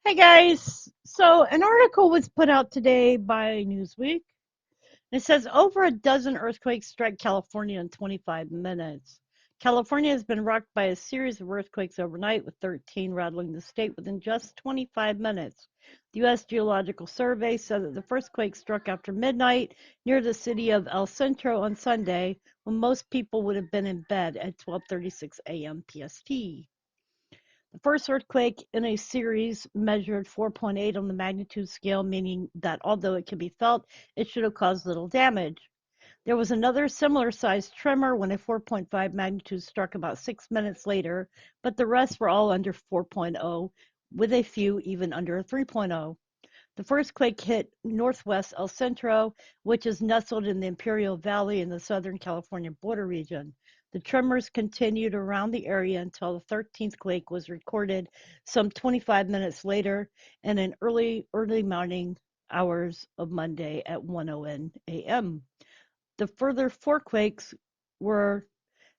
Hey guys, so an article was put out today by Newsweek. It says over a dozen earthquakes strike California in 25 minutes. California has been rocked by a series of earthquakes overnight, with 13 rattling the state within just 25 minutes. The U.S. Geological Survey said that the first quake struck after midnight near the city of El Centro on Sunday, when most people would have been in bed at 12:36 a.m. PST. The first earthquake in a series measured 4.8 on the magnitude scale, meaning that although it can be felt, it should have caused little damage. There was another similar sized tremor when a 4.5 magnitude struck about 6 minutes later, but the rest were all under 4.0, with a few even under 3.0. The first quake hit northwest El Centro, which is nestled in the Imperial Valley in the Southern California border region. The tremors continued around the area until the 13th quake was recorded some 25 minutes later in an early morning hours of Monday at 1:00 a.m. The further four quakes were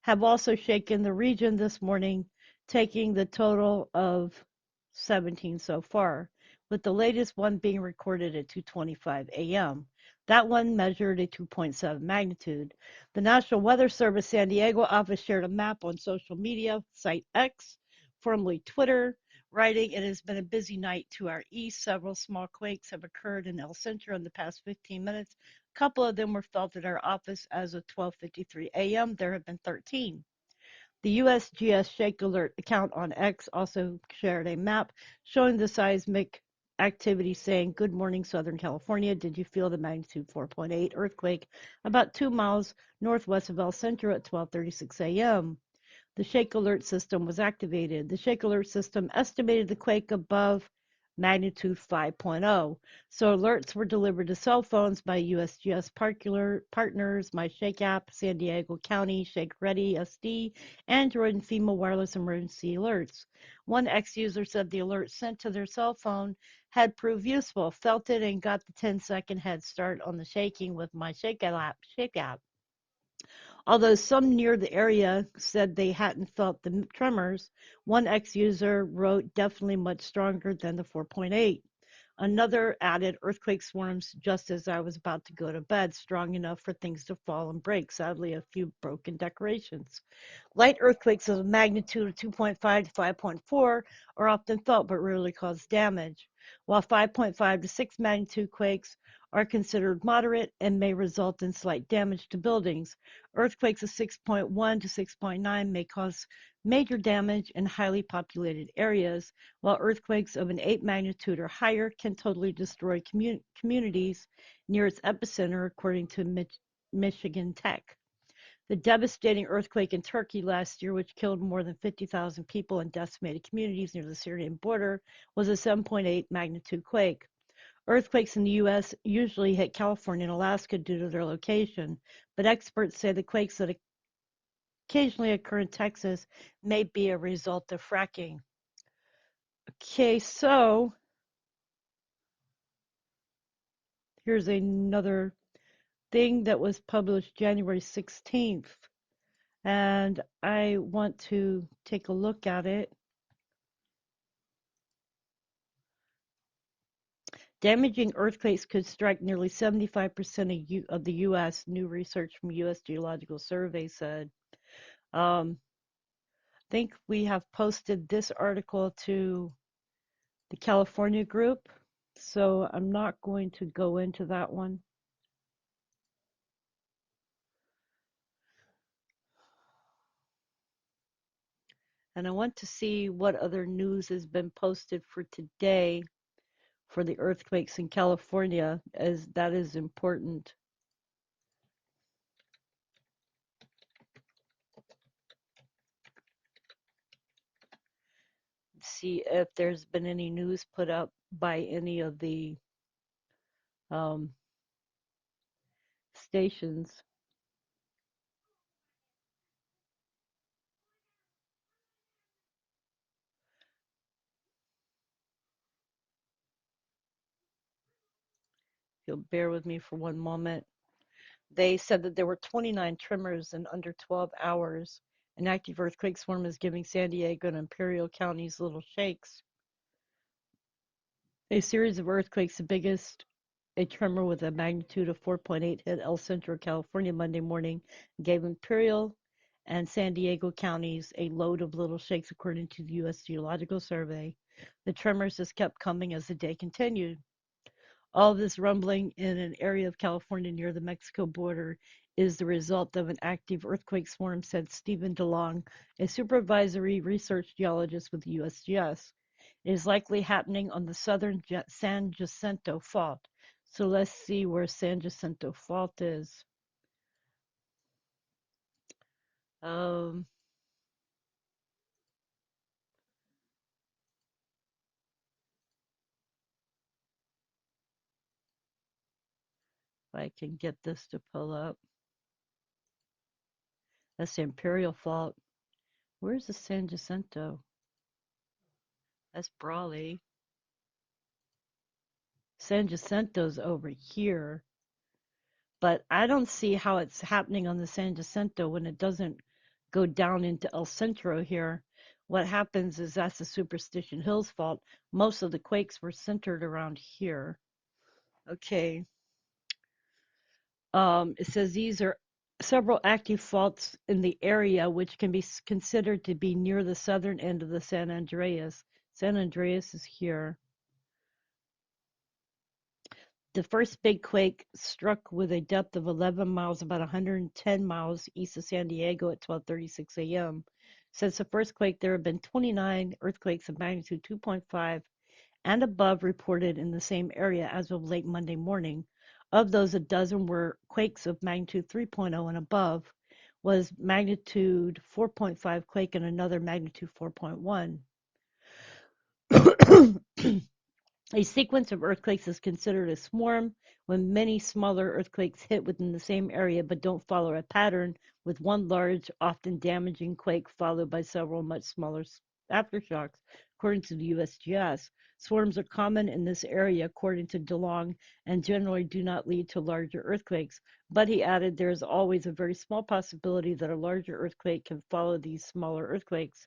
have also shaken the region this morning, taking the total of 17 so far, with the latest one being recorded at 2:25 a.m. That one measured a 2.7 magnitude. The National Weather Service San Diego office shared a map on social media site X, formerly Twitter, writing, "It has been a busy night to our east. Several small quakes have occurred in El Centro in the past 15 minutes. A couple of them were felt at our office as of 12:53 a.m. There have been 13." The USGS Shake Alert account on X also shared a map showing the seismic activity, saying, "Good morning, Southern California. Did you feel the magnitude 4.8 earthquake about 2 miles northwest of El Centro at 12:36 a.m.?" The Shake Alert system was activated. The Shake Alert system estimated the quake above magnitude 5.0. So alerts were delivered to cell phones by USGS partners, My Shake app, San Diego County, Shake Ready SD, Android, and FEMA wireless emergency alerts. One ex-user said the alert sent to their cell phone had proved useful, felt it, and got the 10-second head start on the shaking with My Shake app. Although some near the area said they hadn't felt the tremors, one ex-user wrote, "Definitely much stronger than the 4.8." Another added, "Earthquake swarms just as I was about to go to bed, strong enough for things to fall and break. Sadly, a few broken decorations." Light earthquakes of magnitude of 2.5 to 5.4 are often felt but rarely cause damage, while 5.5 to 6 magnitude quakes are considered moderate and may result in slight damage to buildings. Earthquakes of 6.1 to 6.9 may cause major damage in highly populated areas, while earthquakes of an 8 magnitude or higher can totally destroy communities near its epicenter, according to Michigan Tech. The devastating earthquake in Turkey last year, which killed more than 50,000 people and decimated communities near the Syrian border, was a 7.8 magnitude quake. Earthquakes in the U.S. usually hit California and Alaska due to their location, but experts say the quakes that occasionally occur in Texas may be a result of fracking. Okay, so here's another thing that was published January 16th, and I want to take a look at it. Damaging earthquakes could strike nearly 75% of the U.S., new research from U.S. Geological Survey said. I think we have posted this article to the California group, so I'm not going to go into that one. And I want to see what other news has been posted for today for the earthquakes in California, as that is important. See if there's been any news put up by any of the um, stations. If you'll bear with me for one moment. They said that there were 29 tremors in under 12 hours. An active earthquake swarm is giving San Diego and Imperial counties little shakes. A series of earthquakes, the biggest, a tremor with a magnitude of 4.8, hit El Centro, California Monday morning and gave Imperial and San Diego counties a load of little shakes, according to the U.S. Geological Survey. The tremors just kept coming as the day continued. All this rumbling in an area of California near the Mexico border is the result of an active earthquake swarm, said Stephen DeLong, a supervisory research geologist with the USGS. It is likely happening on the southern San Jacinto Fault. So let's see where San Jacinto Fault is. Um, if I can get this to pull up. That's the Imperial Fault. Where's the San Jacinto? That's Brawley. San Jacinto's over here. But I don't see how it's happening on the San Jacinto when it doesn't go down into El Centro here. What happens is that's the Superstition Hills fault. Most of the quakes were centered around here. Okay. It says these are several active faults in the area, which can be considered to be near the southern end of the San Andreas. San Andreas is here. The first big quake struck with a depth of 11 miles, about 110 miles east of San Diego at 12:36 a.m. Since the first quake, there have been 29 earthquakes of magnitude 2.5 and above reported in the same area as of late Monday morning. Of those, a dozen were quakes of magnitude 3.0 and above, was magnitude 4.5 quake and another magnitude 4.1. A sequence of earthquakes is considered a swarm when many smaller earthquakes hit within the same area but don't follow a pattern, with one large, often damaging quake followed by several much smaller aftershocks, according to the USGS. Swarms are common in this area, according to DeLong, and generally do not lead to larger earthquakes. But he added there is always a very small possibility that a larger earthquake can follow these smaller earthquakes.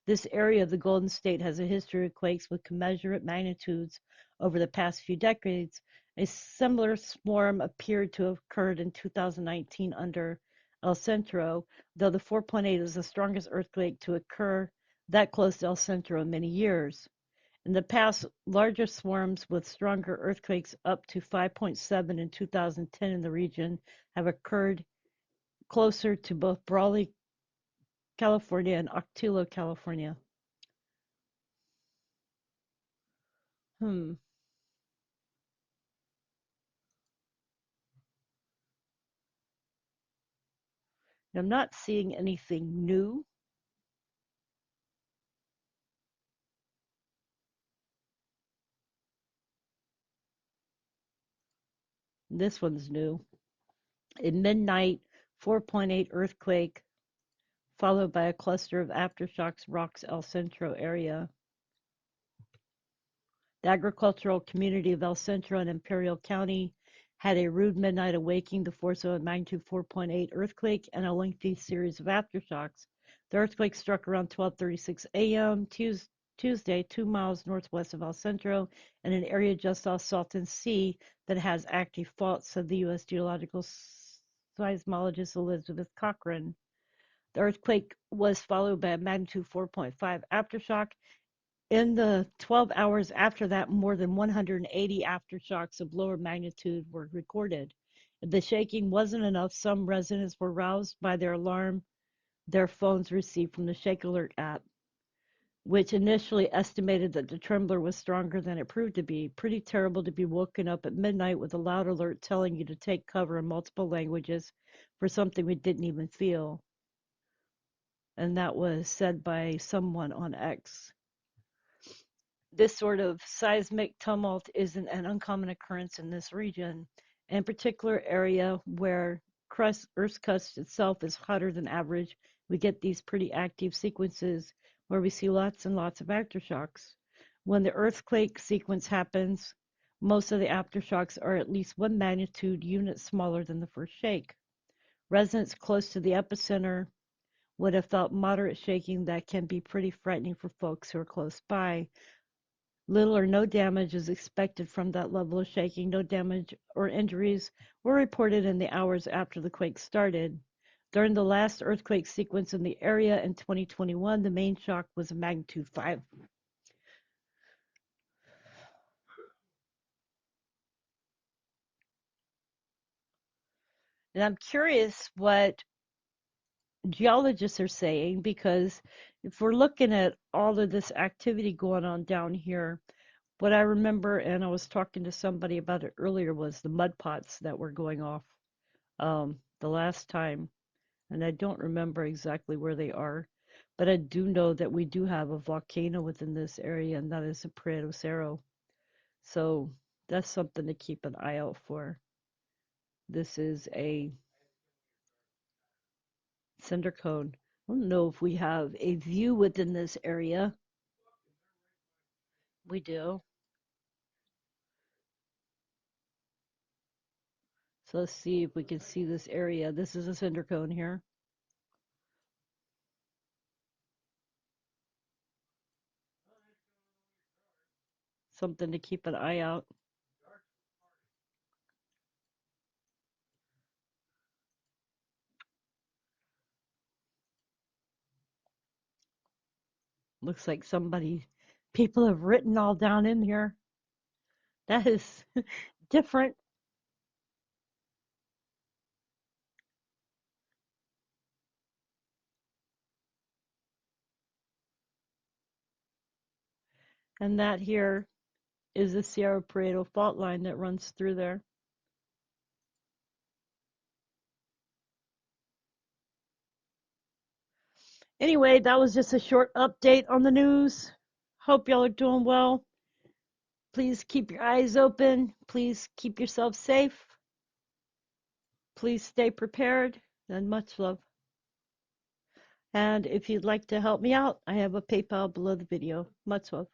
This area of the Golden State has a history of quakes with commensurate magnitudes over the past few decades. A similar swarm appeared to have occurred in 2019 under El Centro, though the 4.8 is the strongest earthquake to occur that close to El Centro in many years. In the past, larger swarms with stronger earthquakes up to 5.7 in 2010 in the region have occurred closer to both Brawley, California and Ocotillo, California. Hmm. I'm not seeing anything new. This one's new. In midnight, 4.8 earthquake, followed by a cluster of aftershocks rocks El Centro area. The agricultural community of El Centro in Imperial County had a rude midnight awakening, the force of a magnitude 4.8 earthquake, and a lengthy series of aftershocks. The earthquake struck around 12:36 a.m. Tuesday, 2 miles northwest of El Centro, in an area just off Salton Sea that has active faults, said the U.S. Geological seismologist Elizabeth Cochran. The earthquake was followed by a magnitude 4.5 aftershock. In the 12 hours after that, more than 180 aftershocks of lower magnitude were recorded. If the shaking wasn't enough, some residents were roused by their alarm their phones received from the Shake Alert app, which initially estimated that the trembler was stronger than it proved to be. Pretty terrible to be woken up at midnight with a loud alert telling you to take cover in multiple languages for something we didn't even feel. And that was said by someone on X. This sort of seismic tumult isn't an uncommon occurrence in this region, in particular area where Earth's crust itself is hotter than average. We get these pretty active sequences where we see lots and lots of aftershocks. When the earthquake sequence happens, most of the aftershocks are at least one magnitude unit smaller than the first shake. Residents close to the epicenter would have felt moderate shaking that can be pretty frightening for folks who are close by. Little or no damage is expected from that level of shaking. No damage or injuries were reported in the hours after the quake started. During the last earthquake sequence in the area in 2021, the main shock was a magnitude 5. And I'm curious what geologists are saying, because if we're looking at all of this activity going on down here, what I remember, and I was talking to somebody about it earlier, was the mud pots that were going off the last time. And I don't remember exactly where they are, but I do know that we do have a volcano within this area, and that is the Prieto Cerro. So that's something to keep an eye out for. This is a cinder cone. I don't know if we have a view within this area. We do. So let's see if we can see this area. This is a cinder cone here. Something to keep an eye out. Looks like people have written all down in here. That is different. And that here is the Sierra Prieto fault line that runs through there. Anyway, that was just a short update on the news. Hope y'all are doing well. Please keep your eyes open. Please keep yourself safe. Please stay prepared, and much love. And if you'd like to help me out, I have a PayPal below the video. Much love.